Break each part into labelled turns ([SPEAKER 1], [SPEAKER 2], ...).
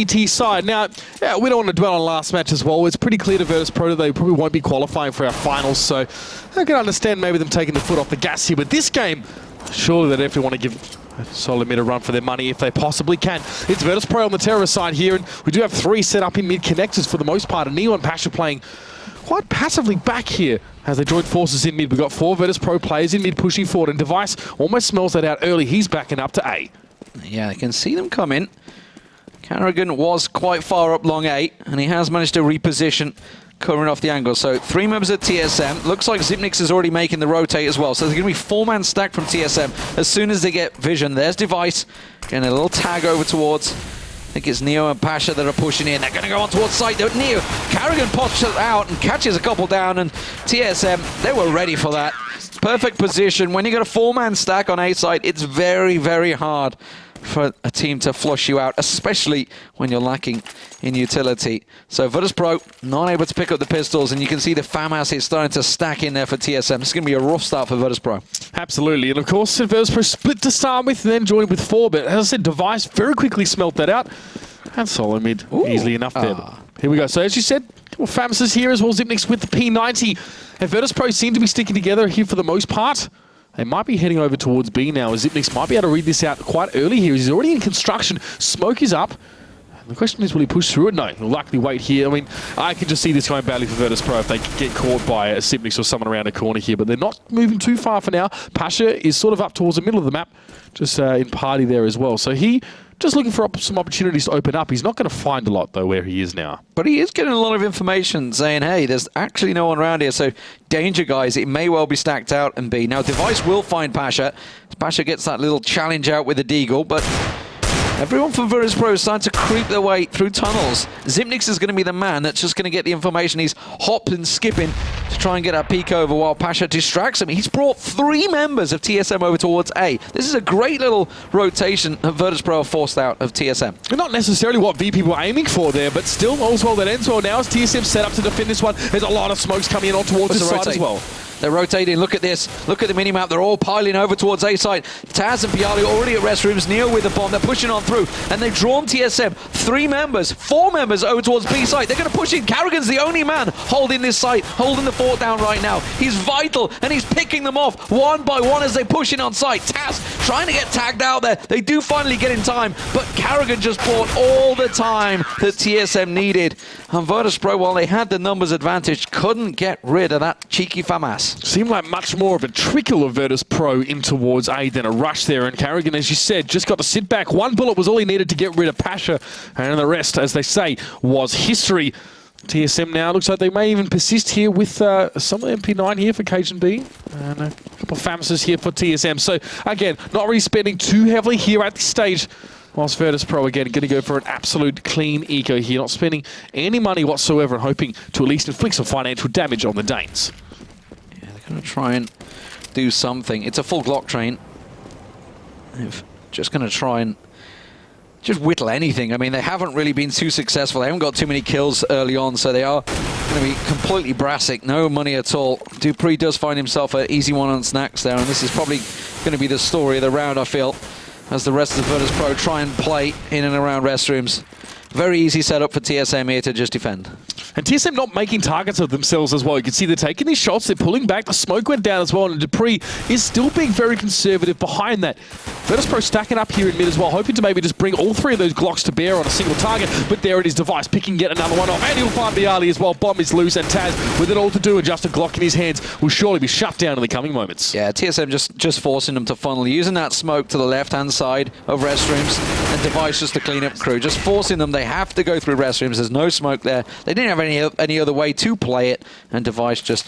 [SPEAKER 1] ET side. Now, yeah, we don't want to dwell on last match as well. It's pretty clear to Virtus.pro that they probably won't be qualifying for our finals, so I can understand maybe them taking the foot off the gas here. But this game, surely they definitely want to give Solid Mid a run for their money if they possibly can. It's Virtus.pro on the terrorist side here, and we do have 3 set up in mid connectors for the most part, and Neo and Pasha playing quite passively back here as they join forces in mid. We've got 4 Virtus.pro players in mid pushing forward, and Device almost smells that out early. He's backing up to A.
[SPEAKER 2] Yeah, I can see them come in. Carrigan was quite far up long A, and he has managed to reposition, covering off the angle. So 3 members at TSM. Looks like Zipnix is already making the rotate as well. So there's going to be 4-man stack from TSM as soon as they get vision. There's Device. Getting a little tag over towards, I think it's Neo and Pasha that are pushing in. They're going to go on towards site. Neo, Carrigan pops it out and catches a couple down, and TSM, they were ready for that. Perfect position. When you got a 4-man stack on A side, it's very, very hard for a team to flush you out, especially when you're lacking in utility. So Virtus.pro not able to pick up the pistols, and you can see the FAMAS is starting to stack in there for TSM. It's going to be a rough start for Virtus.pro.
[SPEAKER 1] Absolutely, and of course Virtus.pro split to start with, and then joined with 4, but as I said, Device very quickly smelt that out. And Solid Mid easily enough there. Here we go. So as you said, well, FAMAS is here as well, Zipnix with the P90, and Virtus.pro seem to be sticking together here for the most part. They might be heading over towards B now, as Zipnix might be able to read this out quite early here. He's already in construction. Smoke is up. And the question is, will he push through it? No, he'll likely wait here. I mean, I can just see this going badly for Virtus.pro if they get caught by a Zipnix or someone around a corner here, but they're not moving too far for now. Pasha is sort of up towards the middle of the map, just in party there as well. So he just looking for some opportunities to open up. He's not going to find a lot, though, where he is now.
[SPEAKER 2] But he is getting a lot of information saying, hey, there's actually no one around here, so danger, guys. It may well be stacked out and B. Now, Device will find Pasha. Pasha gets that little challenge out with the Deagle, but everyone from Virtus.pro is starting to creep their way through tunnels. Zipnix is going to be the man that's just going to get the information. He's hopping, skipping to try and get that peek over while Pasha distracts him. He's brought 3 members of TSM over towards A. This is a great little rotation that Virtus.pro are forced out of TSM.
[SPEAKER 1] Not necessarily what VP were aiming for there, but still, all's well that ends well now as TSM set up to defend this one. There's a lot of smokes coming in on towards this side as well.
[SPEAKER 2] They're rotating. Look at this. Look at the minimap. They're all piling over towards A side. Taz and Piali already at restrooms. Neo with the bomb. They're pushing on through. And they've drawn TSM. 3 members, 4 members over towards B side. They're going to push in. Carrigan's the only man holding this site, holding the fort down right now. He's vital, and he's picking them off one by one as they push in on site. Taz trying to get tagged out there. They do finally get in time, but Carrigan just bought all the time that TSM needed. And Virtus.pro, while they had the numbers advantage, couldn't get rid of that cheeky FAMAS.
[SPEAKER 1] Seemed like much more of a trickle of Virtus.pro in towards A than a rush there. And Carrigan, as you said, just got to sit back. 1 bullet was all he needed to get rid of Pasha. And the rest, as they say, was history. TSM now looks like they may even persist here with some MP9 here for Cajun B. And a couple of FAMASes here for TSM. So, again, not really spending too heavily here at this stage. Whilst Virtus.pro, again, going to go for an absolute clean eco here. Not spending any money whatsoever and hoping to at least inflict some financial damage on the Danes.
[SPEAKER 2] Going to try and do something. It's a full Glock train. They're just going to try and just whittle anything. I mean, they haven't really been too successful. They haven't got too many kills early on, so they are going to be completely brassic. No money at all. Dupree does find himself an easy one on snacks there, and this is probably going to be the story of the round, I feel, as the rest of the Virtus.pro try and play in and around restrooms. Very easy setup for TSM here to just defend.
[SPEAKER 1] And TSM not making targets of themselves as well. You can see they're taking these shots, they're pulling back, the smoke went down as well, and Dupree is still being very conservative behind that. Virtus.pro stacking up here in mid as well, hoping to maybe just bring all 3 of those Glocks to bear on a single target, but there it is, Device picking yet another one off, and he'll find Bialy as well. Bomb is loose, and Taz, with it all to do and just a Glock in his hands, will surely be shut down in the coming moments.
[SPEAKER 2] Yeah, TSM just forcing them to funnel, using that smoke to the left-hand side of restrooms, and Device just to clean up crew, just forcing them. They have to go through restrooms, there's no smoke there. They didn't have any other way to play it, and Device just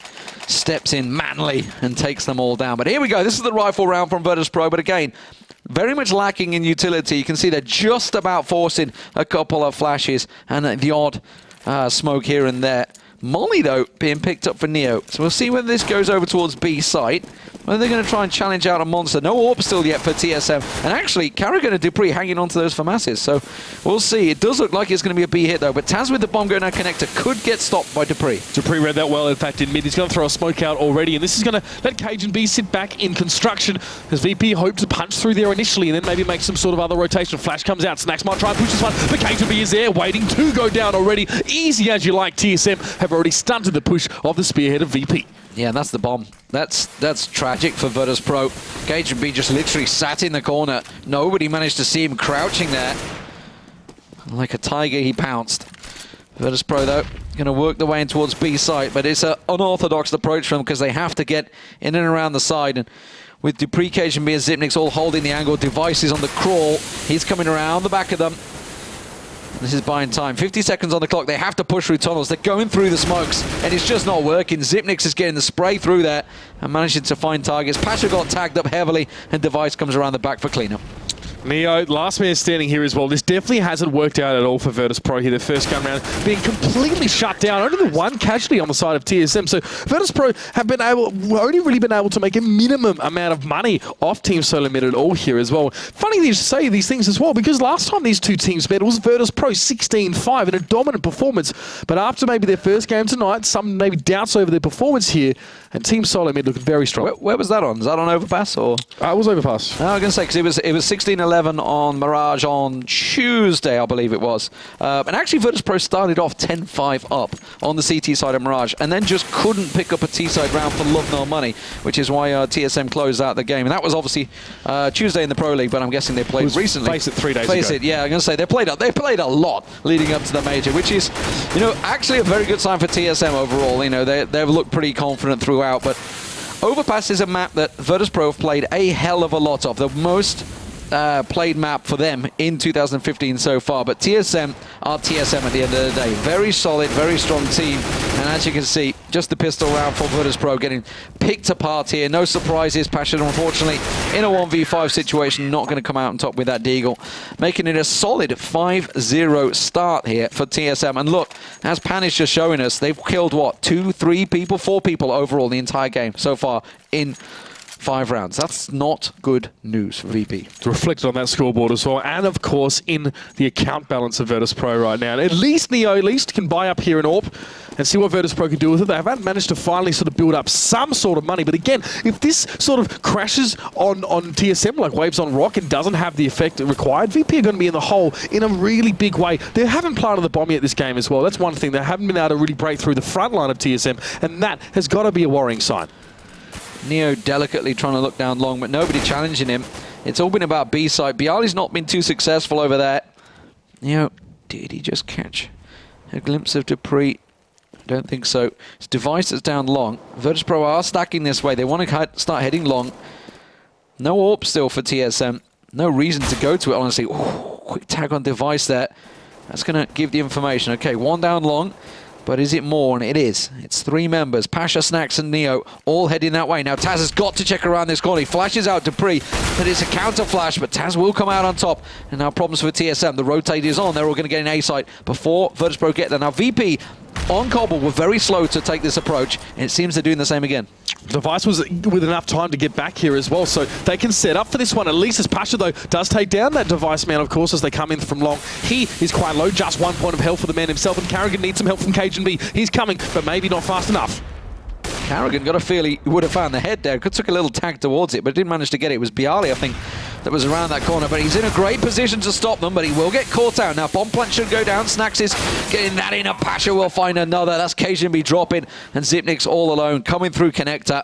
[SPEAKER 2] steps in manly and takes them all down. But here we go, this is the rifle round from Virtus.pro, but again, very much lacking in utility. You can see they're just about forcing a couple of flashes and the odd smoke here and there. Molly, though, being picked up for Neo. So we'll see whether this goes over towards B site. Whether they're going to try and challenge out a monster. No AWP still yet for TSM. And actually, Carrigan and Dupree hanging on to those FAMASes. So we'll see. It does look like it's going to be a B hit, though. But Taz with the bomb going out connector could get stopped by Dupree.
[SPEAKER 1] Dupree read that well, in fact, in mid. He's going to throw a smoke out already. And this is going to let Cajun B sit back in construction as VP hope to punch through there initially and then maybe make some sort of other rotation. Flash comes out. Snacks might try and push this one. But Cajun B is there, waiting to go down already. Easy as you like. TSM have already stunted the push of the spearhead of VP.
[SPEAKER 2] Yeah, and that's the bomb. That's tragic for Virtus.pro. Cajun B just literally sat in the corner. Nobody managed to see him crouching there. Like a tiger, he pounced. Virtus.pro, though, going to work the way in towards B site, but it's an unorthodox approach for them because they have to get in and around the side. And with Dupree, Cajun B and Zipnix all holding the angle, Device is on the crawl. He's coming around the back of them. This is buying time. 50 seconds on the clock. They have to push through tunnels. They're going through the smokes, and it's just not working. Zipnix is getting the spray through there and managing to find targets. Pasha got tagged up heavily, and Device comes around the back for cleanup.
[SPEAKER 1] Neo, last man standing here as well. This definitely hasn't worked out at all for Virtus.pro here. The first gun round being completely shut down. Only the one casualty on the side of TSM. So Virtus.pro have only really been able to make a minimum amount of money off Team Solo Mid at all here as well. Funny that you say these things as well, because last time these two teams met, it was Virtus.pro 16-5 in a dominant performance. But after maybe their first game tonight, some maybe doubts over their performance here, and Team Solo Mid looking very strong.
[SPEAKER 2] Where was that on? Is that on Overpass or?
[SPEAKER 1] It was Overpass.
[SPEAKER 2] No, I was going to say, because it was 16-11 on Mirage on Tuesday, I believe it was. And actually, Virtus.pro started off 10-5 up on the CT side of Mirage, and then just couldn't pick up a T-side round for love nor money, which is why TSM closed out the game. And that was obviously Tuesday in the Pro League, but I'm guessing they played recently.
[SPEAKER 1] Face it 3 days
[SPEAKER 2] Face
[SPEAKER 1] ago.
[SPEAKER 2] it, yeah, I'm going to say they played a lot leading up to the major, which is, actually a very good sign for TSM overall. They've looked pretty confident throughout, but Overpass is a map that Virtus.pro have played a hell of a lot of. The most played map for them in 2015 so far, but TSM are TSM at the end of the day. Very solid, very strong team, and as you can see, just the pistol round for Virtus.pro getting picked apart here. No surprises. Passion, unfortunately, in a 1v5 situation, not going to come out on top with that Deagle, making it a solid 5-0 start here for TSM. And look, as Pan is just showing us, they've killed, what, 2, 3 people, 4 people overall the entire game so far in 5 rounds. That's not good news for VP.
[SPEAKER 1] Reflected on that scoreboard as well, and of course in the account balance of Virtus.pro right now. And at least Neo can buy up here in AWP and see what Virtus.pro can do with it. They haven't managed to finally sort of build up some sort of money, but again, if this sort of crashes on TSM like waves on rock and doesn't have the effect required, VP are going to be in the hole in a really big way. They haven't planted the bomb yet this game as well. That's one thing. They haven't been able to really break through the front line of TSM, and that has got to be a worrying sign.
[SPEAKER 2] Neo delicately trying to look down long, but nobody challenging him. It's all been about B side. Bialy's not been too successful over there. Neo, did he just catch a glimpse of Dupree? I don't think so. His Device is down long. Virtus.pro are stacking this way. They want to start heading long. No AWP still for TSM. No reason to go to it, honestly. Ooh, quick tag on Device there. That's going to give the information. Okay, 1 down long. But is it more? And it is. It's 3 members. Pasha, Snacks, and Neo all heading that way. Now Taz has got to check around this corner. He flashes out Dupree, but it's a counter flash, but Taz will come out on top. And now problems for TSM. The rotate is on. They're all going to get an A site before Virtus.pro get there. Now VP on Cobble were very slow to take this approach, and it seems they're doing the same again.
[SPEAKER 1] Device was with enough time to get back here as well, so they can set up for this one. At least as Pasha, though, does take down that Device man, of course, as they come in from long. He is quite low, just 1 point of health for the man himself, and Carrigan needs some help from Cajun B. He's coming, but maybe not fast enough.
[SPEAKER 2] Carrigan got a feel he would have found the head there. Took a little tag towards it, but didn't manage to get it. It was Bialy, I think, that was around that corner, but he's in a great position to stop them, but he will get caught out. Now, bomb plant should go down. Snacks is getting that in. Pasha will find another. That's Cajun B dropping, and Zipnix all alone coming through connector.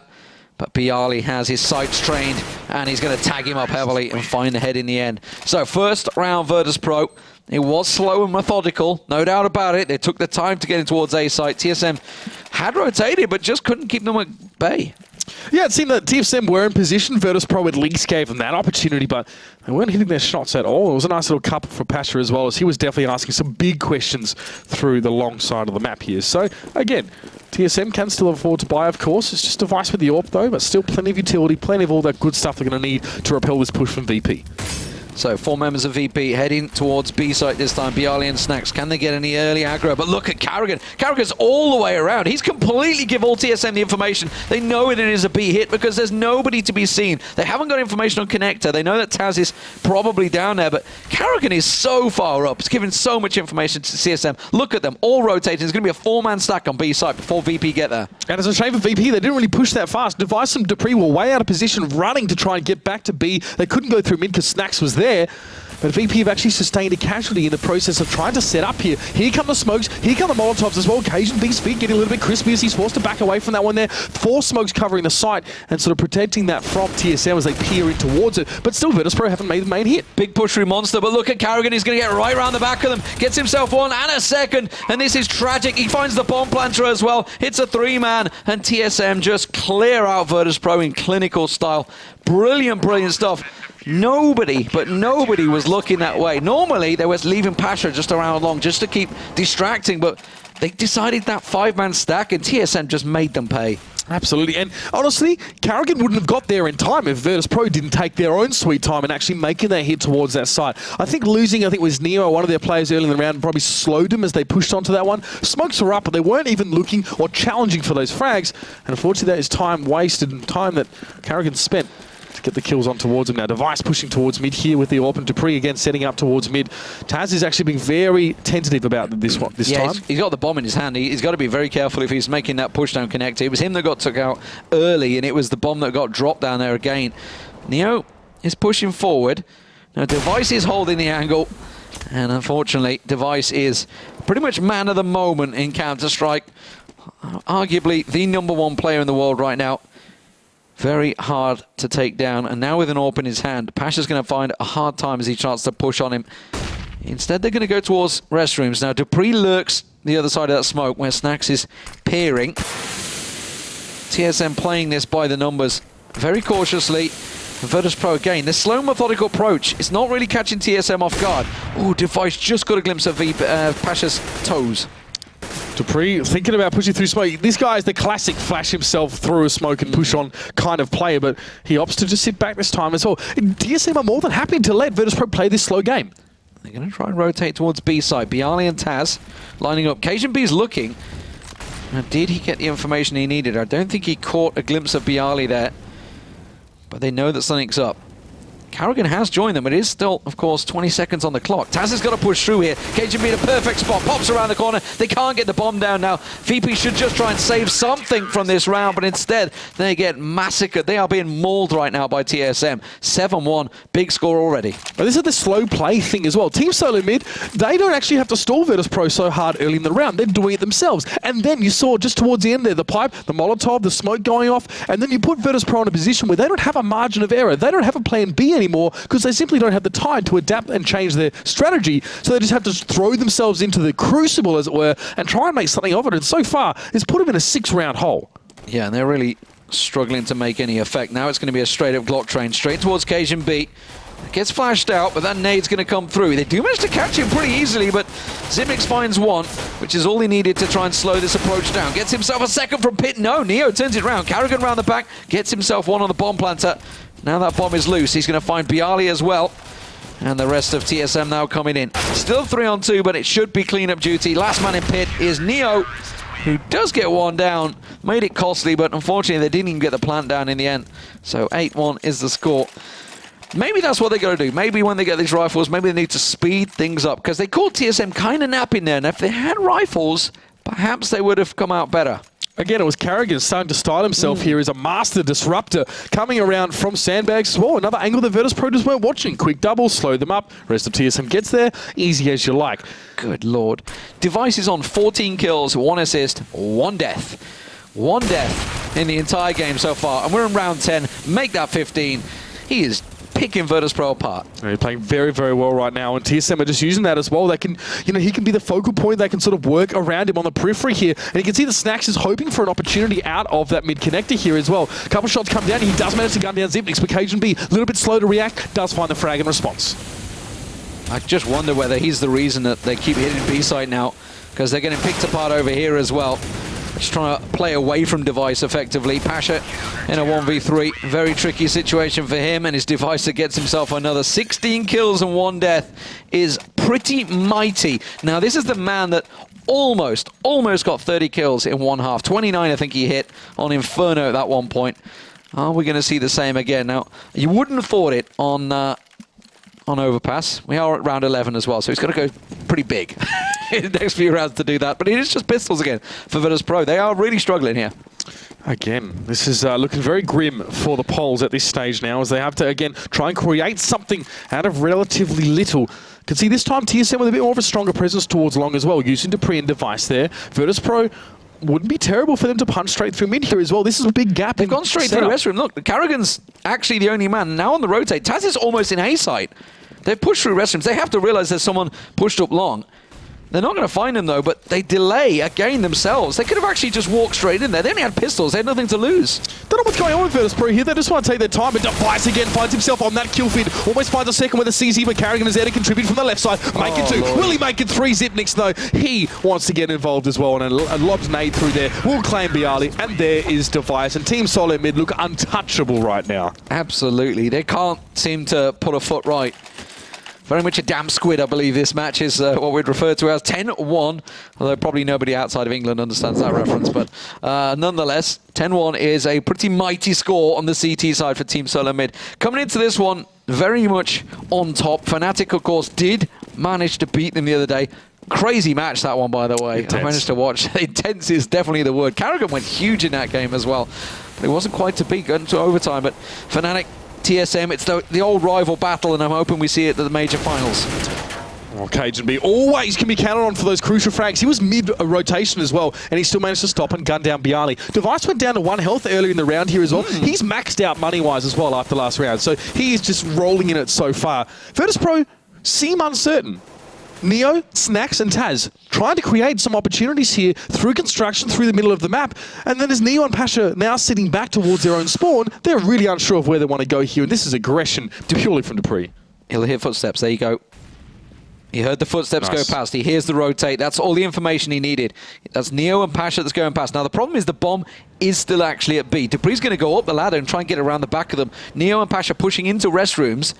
[SPEAKER 2] But Bialy has his sights trained, and he's going to tag him up heavily and find the head in the end. So, first round Virtus.pro. It was slow and methodical, no doubt about it. They took the time to get in towards A site. TSM had rotated, but just couldn't keep them at bay.
[SPEAKER 1] Yeah, it seemed that TSM were in position. Virtus.pro at least gave them that opportunity, but they weren't hitting their shots at all. It was a nice little couple for Pasha as well, as he was definitely asking some big questions through the long side of the map here. So, again, TSM can still afford to buy, of course. It's just Device with the AWP, though, but still plenty of utility, plenty of all that good stuff they're going to need to repel this push from VP.
[SPEAKER 2] So 4 members of VP heading towards B site this time. Bialy and Snacks, can they get any early aggro? But look at Carrigan. Carrigan's all the way around. He's completely give all TSM the information. They know it is a B hit because there's nobody to be seen. They haven't got information on Connector. They know that Taz is probably down there, but Carrigan is so far up. It's giving so much information to TSM. Look at them, all rotating. It's going to be a 4-man stack on B site before VP get there.
[SPEAKER 1] And it's a shame for VP. They didn't really push that fast. Device and Dupree were way out of position, running to try and get back to B. They couldn't go through mid because Snacks was there. But VP have actually sustained a casualty in the process of trying to set up here. Here come the smokes, here come the Molotovs as well. Cajun B's feet getting a little bit crispy as he's forced to back away from that one there. 4 smokes covering the site and sort of protecting that from TSM as they peer in towards it. But still, Virtus.pro haven't made the main hit.
[SPEAKER 2] Big push through Monster, but look at Carrigan. He's going to get right around the back of them. Gets himself 1 and a second, and this is tragic. He finds the bomb planter as well. Hits a 3-man, and TSM just clear out Virtus.pro in clinical style. Brilliant, brilliant stuff. Nobody was looking that way. Normally, they was leaving Pasha just around long just to keep distracting, but they decided that 5-man stack, and TSM just made them pay.
[SPEAKER 1] Absolutely, and honestly, Carrigan wouldn't have got there in time if Virtus.pro didn't take their own sweet time and actually making that hit towards that side. I think losing, it was Neo, one of their players early in the round, probably slowed them as they pushed onto that one. Smokes were up, but they weren't even looking or challenging for those frags, and unfortunately that is time wasted and time that Carrigan spent to get the kills on towards him. Now Device pushing towards mid here with the AWP, and Dupree again setting up towards mid. Taz is actually being very tentative about this time.
[SPEAKER 2] He's got the bomb in his hand. He's got to be very careful if he's making that push down connector. It was him that got took out early, and it was the bomb that got dropped down there again. Neo is pushing forward. Now Device is holding the angle, and unfortunately Device is pretty much man of the moment in Counter-Strike. Arguably the #1 player in the world right now. Very hard to take down, and now with an AWP in his hand, Pasha's going to find a hard time as he tries to push on him. Instead, they're going to go towards restrooms. Now, Dupree lurks the other side of that smoke where Snacks is peering. TSM playing this by the numbers very cautiously. Virtus.pro again. This slow, methodical approach is not really catching TSM off guard. Oh, Device just got a glimpse of Pasha's toes.
[SPEAKER 1] Dupree thinking about pushing through smoke. This guy is the classic flash himself through a smoke and push on kind of player, but he opts to just sit back this time as well. TSM are more than happy to let Virtus.pro play this slow game.
[SPEAKER 2] They're going to try and rotate towards B side. Bialy and Taz lining up. Cajun B's looking. Now, did he get the information he needed? I don't think he caught a glimpse of Bialy there, but they know that something's up. Carrigan has joined them. It is still, of course, 20 seconds on the clock. Taz has got to push through here. Cajun B in a perfect spot. Pops around the corner. They can't get the bomb down now. VP should just try and save something from this round, but instead, they get massacred. They are being mauled right now by TSM. 7-1. Big score already.
[SPEAKER 1] But this is the slow play thing as well. Team Solo Mid, they don't actually have to stall Virtus.pro so hard early in the round. They're doing it themselves. And then you saw just towards the end there, the pipe, the Molotov, the smoke going off, and then you put Virtus.pro in a position where they don't have a margin of error. They don't have a plan B anymore because they simply don't have the time to adapt and change their strategy. So they just have to throw themselves into the crucible, as it were, and try and make something of it. And so far, it's put them in a 6-round hole.
[SPEAKER 2] Yeah, and they're really struggling to make any effect. Now it's going to be a straight-up Glock train, straight towards Cajun B. Gets flashed out, but that nade's going to come through. They do manage to catch him pretty easily, but Zimnix finds 1, which is all he needed to try and slow this approach down. Gets himself a second from Pit. No, Neo turns it around. Carrigan around the back, gets himself 1 on the bomb planter. Now that bomb is loose. He's going to find Bialy as well. And the rest of TSM now coming in. Still 3-on-2, but it should be cleanup duty. Last man in pit is Neo, who does get 1 down. Made it costly, but unfortunately they didn't even get the plant down in the end. So 8-1 is the score. Maybe that's what they got to do. Maybe when they get these rifles, maybe they need to speed things up, because they caught TSM kind of napping there. And if they had rifles, perhaps they would have come out better.
[SPEAKER 1] Again, it was Carrigan starting to style himself here as a master disruptor, coming around from sandbags as well. Another angle the Virtus.pro just weren't watching. Quick double, slow them up. Rest of TSM gets there. Easy as you like.
[SPEAKER 2] Good lord. Device is on 14 kills, 1 assist, 1 death. 1 death in the entire game so far. And we're in round 10. Make that 15. He is picking Virtus.pro apart.
[SPEAKER 1] He's playing very, very well right now, and TSM are just using that as well. They can, he can be the focal point. They can sort of work around him on the periphery here, and you can see the Snacks is hoping for an opportunity out of that mid connector here as well. A couple shots come down. He does manage to gun down Zipnix, but Cajun B, a little bit slow to react, does find the frag in response.
[SPEAKER 2] I just wonder whether he's the reason that they keep hitting B side now, because they're getting picked apart over here as well. Just trying to play away from Device effectively. Pasha in a 1v3. Very tricky situation for him, and his Device that gets himself another 16 kills and 1 death is pretty mighty. Now, this is the man that almost got 30 kills in one half. 29, I think he hit on Inferno at that one point. Are we going to see the same again? Now, you wouldn't have thought it on overpass. We are at round 11 as well, so he's got to go pretty big in the next few rounds to do that. But it is just pistols again for Virtus.pro. They are really struggling here.
[SPEAKER 1] Again, this is looking very grim for the Poles at this stage now, as they have to, again, try and create something out of relatively little. Can see this time TSM with a bit more of a stronger presence towards long as well, using Dupree and Device there. Virtus.pro wouldn't be terrible for them to punch straight through mid here as well. This is a big gap.
[SPEAKER 2] They've gone straight through the restroom. Look, Carrigan's actually the only man now on the rotate. Taz is almost in A site. They've pushed through restrooms. They have to realize there's someone pushed up long. They're not going to find him, though, but they delay again themselves. They could have actually just walked straight in there. They only had pistols. They had nothing to lose.
[SPEAKER 1] Don't know what's going on with Virtus.pro here. They just want to take their time, but Device again finds himself on that kill feed. Almost finds a second with a CZ, but Carrigan is there to contribute from the left side. Make it 2. Lord. Will he make it 3? Zipnix, though. He wants to get involved as well, and lobs nade through there. Will claim Bialy, and there is Device. And Team Solid Mid look untouchable right now.
[SPEAKER 2] Absolutely. They can't seem to put a foot right. Very much a damn squid, I believe this match is what we'd refer to as 10-1, although probably nobody outside of England understands that reference, but nonetheless, 10-1 is a pretty mighty score on the CT side for Team Solo Mid. Coming into this one, very much on top. Fnatic, of course, did manage to beat them the other day. Crazy match, that one, by the way.
[SPEAKER 1] Intense.
[SPEAKER 2] I managed to watch. Intense is definitely the word. Carrigan went huge in that game as well, but it wasn't quite to beat, going to overtime, but Fnatic, TSM, it's the old rival battle, and I'm hoping we see it at the major finals.
[SPEAKER 1] Well, Cajun always can be counted on for those crucial frags. He was mid-rotation as well, and he still managed to stop and gun down Bialy. Device went down to 1 health earlier in the round here as well. He's maxed out money-wise as well after last round, so he is just rolling in it so far. Virtus.pro seem uncertain. Neo, Snacks, and Taz trying to create some opportunities here through construction through the middle of the map. And then as Neo and Pasha now sitting back towards their own spawn, they're really unsure of where they want to go here. And this is aggression purely from Dupree.
[SPEAKER 2] He'll hear footsteps. There you go. He heard the footsteps go past. He hears the rotate. That's all the information he needed. That's Neo and Pasha that's going past. Now, the problem is the bomb is still actually at B. Dupree's going to go up the ladder and try and get around the back of them. Neo and Pasha pushing into restrooms.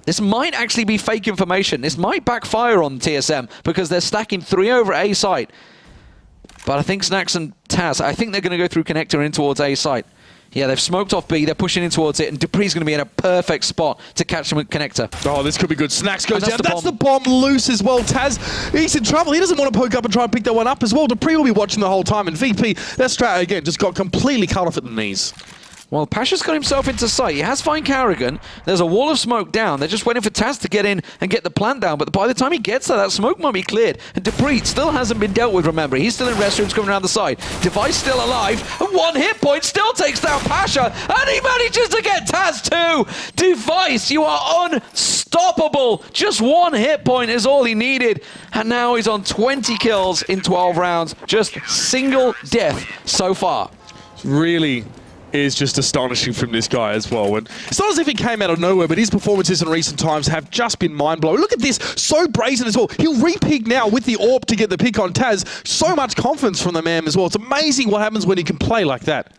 [SPEAKER 2] This might actually be fake information. This might backfire on TSM because they're stacking 3 over A site. But I think Snacks and Taz, I think they're going to go through connector in towards A site. Yeah, they've smoked off B, they're pushing in towards it, and Dupree's going to be in a perfect spot to catch them at connector.
[SPEAKER 1] Oh, this could be good. Snacks goes down. That's the bomb loose as well. Taz, he's in trouble. He doesn't want to poke up and try and pick that one up as well. Dupree will be watching the whole time, and VP, that strat again, just got completely cut off at the knees.
[SPEAKER 2] Well, Pasha's got himself into sight. He has fine Carrigan. There's a wall of smoke down. They're just waiting for Taz to get in and get the plant down. But by the time he gets there, that smoke might be cleared. And Dupree still hasn't been dealt with, remember. He's still in restrooms coming around the side. Device still alive. And 1 hit point still takes down Pasha. And he manages to get Taz too. Device, you are unstoppable. Just 1 hit point is all he needed. And now he's on 20 kills in 12 rounds. Just single death so far.
[SPEAKER 1] Really is just astonishing from this guy as well. And it's not as if he came out of nowhere, but his performances in recent times have just been mind-blowing. Look at this, so brazen as well. He'll re-peek now with the AWP to get the pick on Taz. So much confidence from the man as well. It's amazing what happens when he can play like that.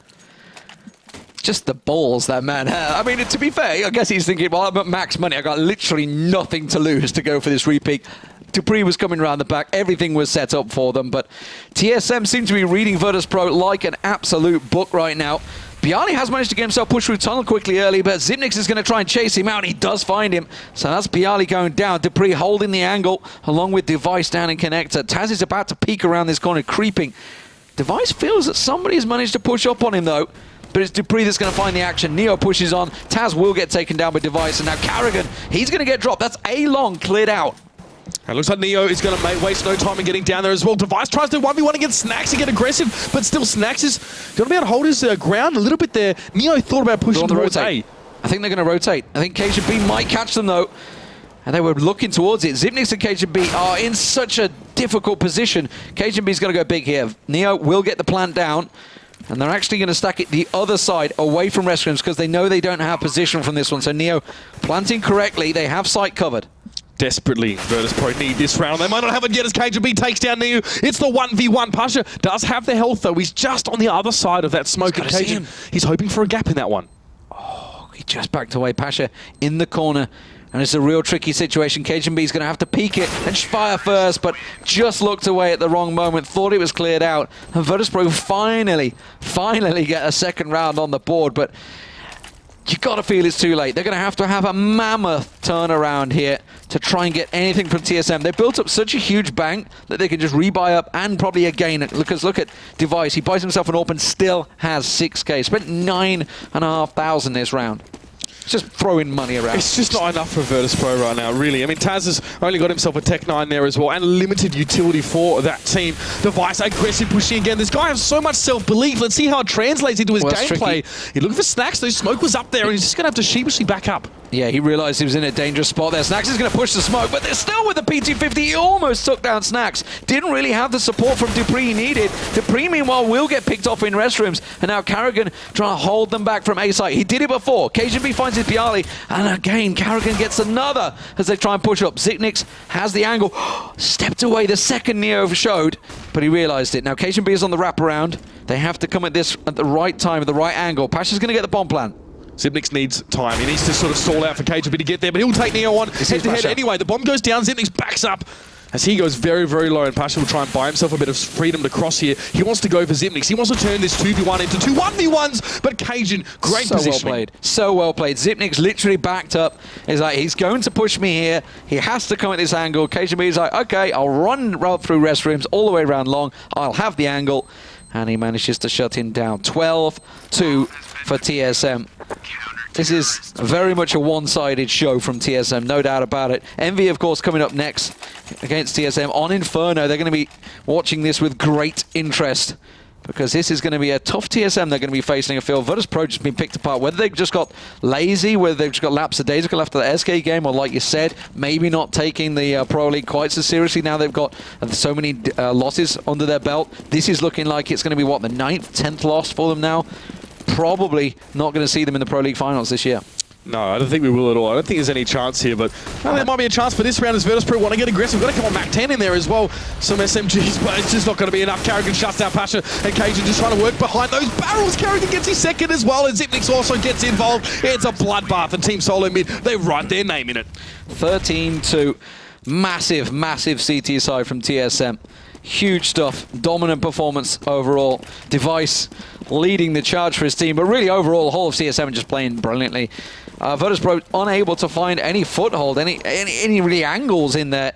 [SPEAKER 2] Just the balls that man had. I mean, to be fair, I guess he's thinking, well, I'm at max money. I got literally nothing to lose to go for this re-peek. Dupree was coming around the back. Everything was set up for them, but TSM seem to be reading Virtus.pro like an absolute book right now. Bialy has managed to get himself pushed through tunnel quickly early, but Zipnix is going to try and chase him out. He does find him. So that's Bialy going down. Dupree holding the angle along with Device down in connector. Taz is about to peek around this corner, creeping. Device feels that somebody has managed to push up on him, though. But it's Dupree that's going to find the action. Neo pushes on. Taz will get taken down by Device. And now Carrigan, he's going to get dropped. That's A-long cleared out.
[SPEAKER 1] It looks like Neo is going to waste no time in getting down there as well. Device tries to 1v1 against Snacks and get aggressive, but still Snacks is going to be able to hold his ground a little bit there. Neo thought about pushing towards A.
[SPEAKER 2] I think they're going to rotate. I think KGB might catch them, though. And they were looking towards it. Zipnix and KGB are in such a difficult position. KGB's going to go big here. Neo will get the plant down. And they're actually going to stack it the other side away from restrooms because they know they don't have position from this one. So Neo planting correctly. They have sight covered.
[SPEAKER 1] Desperately, Virtus.pro need this round. They might not have it yet as KGB takes down Neo. It's the 1v1. Pasha does have the health, though. He's just on the other side of that smoke. And he's hoping for a gap in that one.
[SPEAKER 2] Oh, he just backed away. Pasha in the corner. And it's a real tricky situation. KGB's going to have to peek it and fire first, but just looked away at the wrong moment. Thought it was cleared out. And Virtus.pro finally get a second round on the board, but you got to feel it's too late. They're going to have a mammoth turnaround here to try and get anything from TSM. They built up such a huge bank that they can just rebuy up and probably again it. Because look at Device. He buys himself an AWP and still has 6K. Spent 9,500 this round. Just throwing money around.
[SPEAKER 1] It's just not enough for Virtus.pro right now, really. I mean, Taz has only got himself a Tech 9 there as well, and limited utility for that team. Device aggressive pushing again. This guy has so much self-belief. Let's see how it translates into his gameplay. He looked for Snacks, though. Smoke was up there, and he's just going to have to sheepishly back up. Yeah,
[SPEAKER 2] he realized he was in a dangerous spot there. Snacks is going to push the smoke, but they're still with the P250. He almost took down Snacks. Didn't really have the support from Dupree he needed. Dupree, meanwhile, will get picked off in restrooms, and now Carrigan trying to hold them back from A site. He did it before. KGB finds his Bialy, and again, Carrigan gets another as they try and push up. Ziknix has the angle. Stepped away. The second Neo showed, but he realized it. Now, KGB is on the wraparound. They have to come at this at the right time, at the right angle. Pasha's going to get the bomb plant.
[SPEAKER 1] Zipnix needs time. He needs to sort of stall out for KGB to get there, but he'll take Neo on head-to-head anyway. The bomb goes down. Zipnix backs up as he goes very, very low, and Pasha will try and buy himself a bit of freedom to cross here. He wants to go for Zipnix. He wants to turn this 2v1 into two 1v1s, but Cajun, great positioning.
[SPEAKER 2] So well played. So well played. Zipnix literally backed up. He's like, he's going to push me here. He has to come at this angle. KGB is like, okay, I'll run through restrooms all the way around long. I'll have the angle. And he manages to shut him down. 12-2 for TSM. This is very much a one-sided show from TSM, no doubt about it. Envy, of course, coming up next against TSM on Inferno. They're going to be watching this with great interest because this is going to be a tough TSM they're going to be facing. I feel Virtus.pro just been picked apart. Whether they've just got lazy, whether they've just got lapsadaisical after the SK game, or like you said, maybe not taking the Pro League quite so seriously now they've got so many losses under their belt. This is looking like it's going to be, what, the 9th, 10th loss for them now? Probably not going to see them in the Pro League finals this year.
[SPEAKER 1] No, I don't think we will at all. I don't think there's any chance here, but there might be a chance for this round as Virtus.pro want to get aggressive. We've got to come on Mac 10 in there as well. Some SMGs, but it's just not going to be enough. Carrigan shuts down Pasha, and Cajun just trying to work behind those barrels. Carrigan gets his second as well, and Zipnix also gets involved. It's a bloodbath, and Team Solo Mid, they write their name in it.
[SPEAKER 2] 13-2. Massive, massive CT side from TSM. Huge stuff. Dominant performance overall. Device leading the charge for his team, but really overall the whole of TSM just playing brilliantly. Virtus.pro unable to find any foothold, any really angles in there.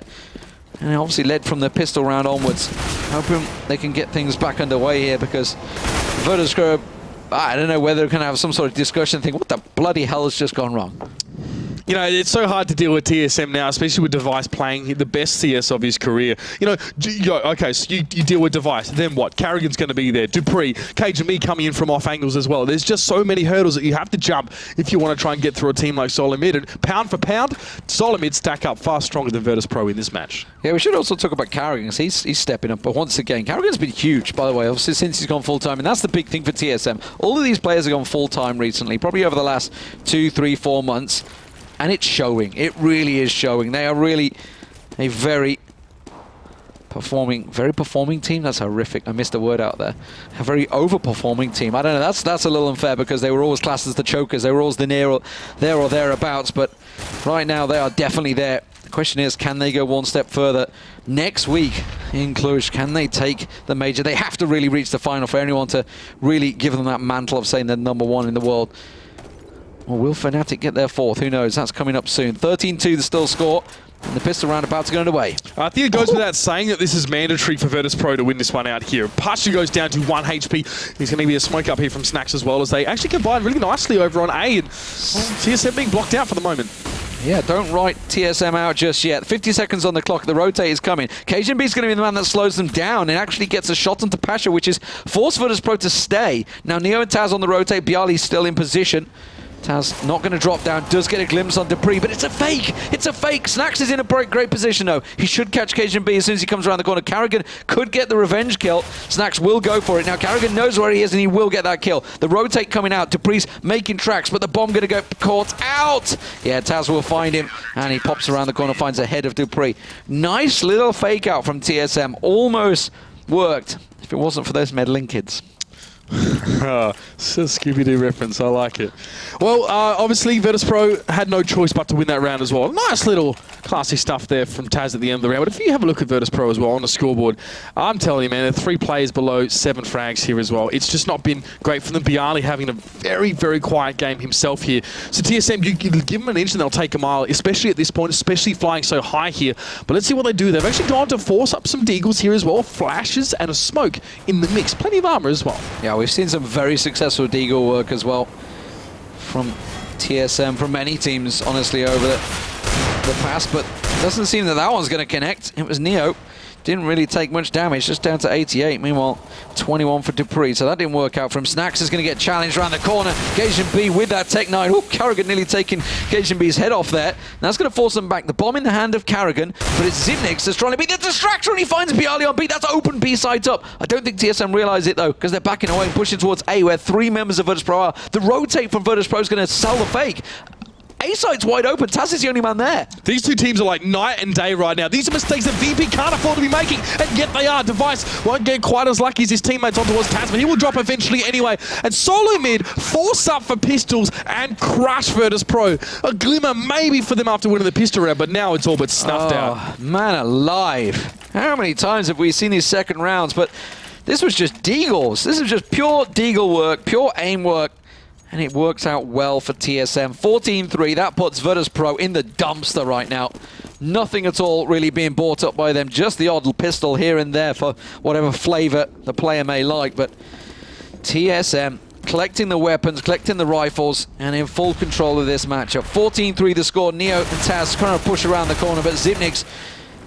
[SPEAKER 2] And obviously led from the pistol round onwards. Hoping they can get things back underway here because Virtus.pro, I don't know whether they're going to have some sort of discussion think, what the bloody hell has just gone wrong?
[SPEAKER 1] You know, it's so hard to deal with TSM now, especially with Device playing the best CS of his career. You know, okay, so you deal with Device, then what? Carrigan's going to be there, Dupree, Cage and me coming in from off angles as well. There's just so many hurdles that you have to jump if you want to try and get through a team like Solo Mid. And pound for pound, Solo Mid stack up far stronger than Virtus.pro in this match. Yeah,
[SPEAKER 2] we should also talk about Carrigan. He's stepping up, but once again, Carrigan's been huge, by the way, obviously since he's gone full-time, and that's the big thing for TSM. All of these players have gone full-time recently, probably over the last 2, 3, 4 months. And it's showing. It really is showing. They are really a very performing team. That's horrific. I missed a word out there. A very overperforming team. I don't know. That's a little unfair because they were always classed as the chokers. They were always the there or thereabouts. But right now they are definitely there. The question is, can they go one step further next week in Cluj? Can they take the major? They have to really reach the final for anyone to really give them that mantle of saying they're #1 in the world. Or will Fnatic get their 4th? Who knows? That's coming up soon. 13-2 the still score. And the pistol round about to go underway.
[SPEAKER 1] I think it goes without saying that this is mandatory for Virtus.pro to win this one out here. Pasha goes down to 1 HP. He's going to be a smoke up here from Snacks as well, as they actually combine really nicely over on A. And TSM being blocked out for the moment.
[SPEAKER 2] Yeah, don't write TSM out just yet. 50 seconds on the clock. The rotate is coming. KGB is going to be the man that slows them down and actually gets a shot onto Pasha, which is forced Virtus.pro to stay. Now Neo and Taz on the rotate. Bialy's still in position. Taz not going to drop down, does get a glimpse on Dupree, but it's a fake! It's a fake! Snax is in a great position though. He should catch Cajun B as soon as he comes around the corner. Carrigan could get the revenge kill. Snax will go for it. Now Carrigan knows where he is and he will get that kill. The rotate coming out, Dupree's making tracks, but the bomb going to go caught out! Yeah, Taz will find him, and he pops around the corner, finds a head of Dupree. Nice little fake out from TSM. Almost worked if it wasn't for those meddling kids.
[SPEAKER 1] It's a Scooby-Doo reference, I like it. Well, obviously Virtus.pro had no choice but to win that round as well. Nice little classy stuff there from Taz at the end of the round. But if you have a look at Virtus.pro as well on the scoreboard, I'm telling you, man, there are 3 players below 7 frags here as well. It's just not been great for them. Bialy having a very, very quiet game himself here. So TSM, you give them an inch and they'll take a mile, especially at this point, especially flying so high here. But let's see what they do. They've actually gone to force up some deagles here as well. Flashes and a smoke in the mix. Plenty of armor as well.
[SPEAKER 2] Yeah, we've seen some very successful deagle work as well from TSM, from many teams, honestly, over the past, but it doesn't seem that that one's going to connect. It was Neo. Didn't really take much damage, just down to 88. Meanwhile, 21 for Dupree, so that didn't work out for him. Snax is going to get challenged around the corner. Cajun B with that Tech 9. Oh, Carrigan nearly taking Cajun B's head off there. Now that's going to force them back. The bomb in the hand of Carrigan, but it's Zipnix that's trying to beat the distraction, and he finds Bialy on B. That's open B sides up. I don't think TSM realise it, though, because they're backing away and pushing towards A, where 3 members of Virtus.pro are. The rotate from Virtus.pro is going to sell the fake. A side's wide open. Taz is the only man there.
[SPEAKER 1] These two teams are like night and day right now. These are mistakes that VP can't afford to be making, and yet they are. Device won't get quite as lucky as his teammates on towards Taz, but he will drop eventually anyway. And Solo Mid force up for pistols and crush Virtus.pro. A glimmer maybe for them after winning the pistol round, but now it's all but snuffed out.
[SPEAKER 2] Man alive. How many times have we seen these second rounds? But this was just deagles. This is just pure deagle work, pure aim work. And it works out well for TSM. 14-3, that puts Virtus.pro in the dumpster right now. Nothing at all really being bought up by them. Just the odd pistol here and there for whatever flavor the player may like. But TSM collecting the weapons, collecting the rifles, and in full control of this matchup. 14-3 the score. Neo and Taz trying to push around the corner, but Zipnix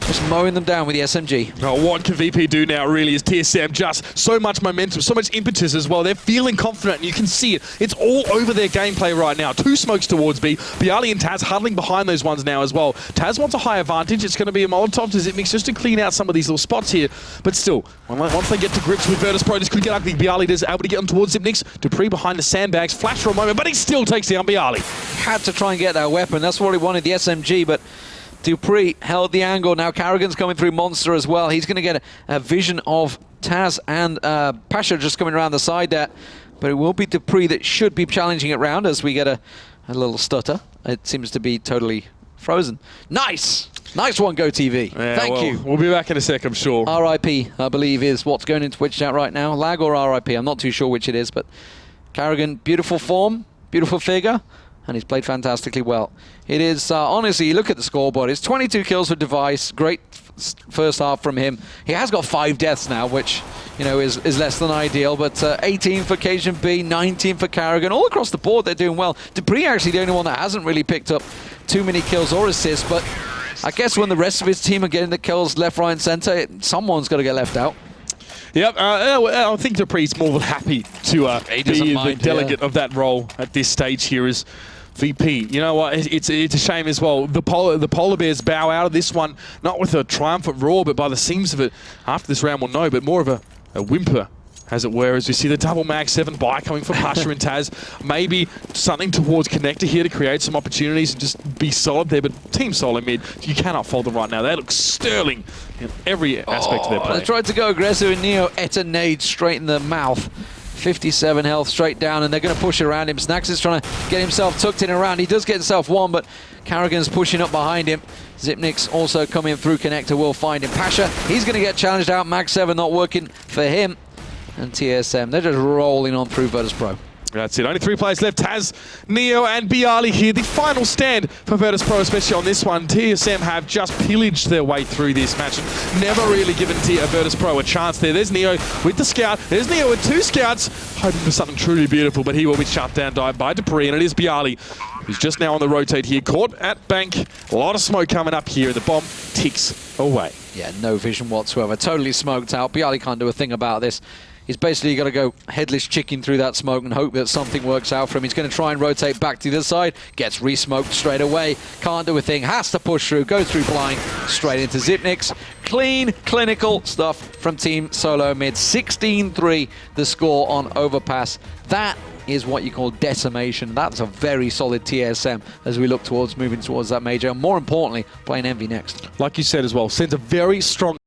[SPEAKER 2] just mowing them down with the SMG.
[SPEAKER 1] Oh, what can VP do now, really, is TSM just so much momentum, so much impetus as well. They're feeling confident, and you can see it. It's all over their gameplay right now. 2 smokes towards B. Bialy and Taz huddling behind those ones now as well. Taz wants a high advantage. It's going to be a Molotov to Zipnix just to clean out some of these little spots here. But still, once they get to grips with Virtus.pro, this could get ugly. Bialy is able to get them towards Zipnix. Dupree behind the sandbags. Flash for a moment, but he still takes down Bialy.
[SPEAKER 2] Had to try and get that weapon. That's what he wanted, the SMG, but Dupree held the angle. Now Carrigan's coming through Monster as well. He's going to get a vision of Taz and Pasha just coming around the side there. But it will be Dupree that should be challenging it round as we get a little stutter. It seems to be totally frozen. Nice! Nice one, GoTV.
[SPEAKER 1] Yeah,
[SPEAKER 2] Thank you.
[SPEAKER 1] We'll be back in a sec, I'm sure.
[SPEAKER 2] RIP, I believe, is what's going into Twitch chat right now. Lag or RIP, I'm not too sure which it is, but Carrigan, beautiful form, beautiful figure, and he's played fantastically well. It is, honestly, you look at the scoreboard, it's 22 kills for Device, great first half from him. He has got 5 deaths now, which, you know, is less than ideal, but 18 for Cajun B, 19 for Carrigan. All across the board, they're doing well. Dupree actually the only one that hasn't really picked up too many kills or assists, but I guess when the rest of his team are getting the kills left, right, and center, someone's got to get left out.
[SPEAKER 1] Yep, I think Dupree's more than happy to be the delegate of that role at this stage here as VP. You know what? It's a shame as well. The Polar Bears bow out of this one, not with a triumphant roar, but by the seams of it, after this round we'll know, but more of a whimper, as it were, as we see the double mag 7 buy coming from Pasha and Taz. Maybe something towards Connector here to create some opportunities and just be solid there, but Team Solo Mid, you cannot fold them right now. They look sterling in every aspect of their play.
[SPEAKER 2] They tried to go aggressive and Neo ate a nade straight in the mouth. 57 health straight down, and they're going to push around him. Snax is trying to get himself tucked in around. He does get himself one, but Carrigan's pushing up behind him. Zipnix also coming through Connector will find him. Pasha, he's going to get challenged out. Mag 7 not working for him. And TSM, they're just rolling on through Virtus.pro.
[SPEAKER 1] That's it. Only 3 players left. Taz, Neo, and Bialy here. The final stand for Virtus.pro, especially on this one. TSM have just pillaged their way through this match and never really given Virtus.pro a chance there. There's Neo with the scout. There's Neo with 2 scouts, hoping for something truly beautiful, but he will be shut down by Dupree, and it is Bialy who's just now on the rotate here. Caught at bank. A lot of smoke coming up here, and the bomb ticks away.
[SPEAKER 2] Yeah, no vision whatsoever. Totally smoked out. Bialy can't do a thing about this. He's basically got to go headless chicken through that smoke and hope that something works out for him. He's going to try and rotate back to the other side. Gets re-smoked straight away. Can't do a thing. Has to push through. Goes through blind. Straight into Zipnix. Clean, clinical stuff from Team Solo Mid. 16-3 the score on Overpass. That is what you call decimation. That's a very solid TSM as we look towards moving towards that major. And more importantly, playing Envy next.
[SPEAKER 1] Like you said as well, sends a very strong